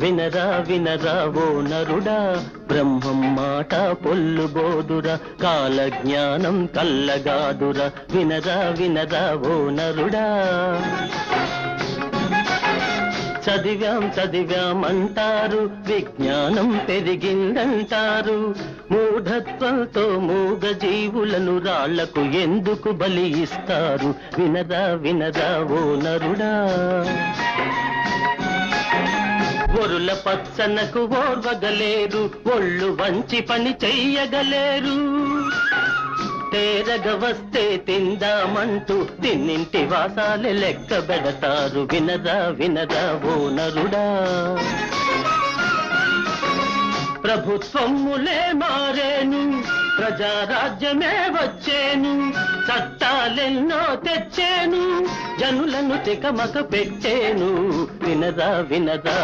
వినరా వినరా ఓ నరుడా, బ్రహ్మం మాట పొల్లుబోదురా, కాల జ్ఞానం కల్లగాదురా, వినరా వినరా ఓ నరుడా. చదివాం చదివాం అంటారు, విజ్ఞానం పెరిగిందంటారు, మూఢత్వంతో మూగ జీవులను రాళ్లకు ఎందుకు బలి ఇస్తారు, వినరా వినరా ఓ నరుడా. ఒరుల పచ్చనకు ఓర్వగలేరు, ఒళ్ళు వంచి పని చెయ్యగలేరు, తేరగ వస్తే తిందామంటూ తిన్నింటి వాసాలే లెక్క పెడతారు, వినరా వినరా ఓ నరుడా. ప్రభుత్వములే మారేను, ప్రజారాజ్యమే వచ్చేను, చట్టాలెన్నో తెచ్చేను, జనులను తికమక పెట్టేను, వినరా వినరా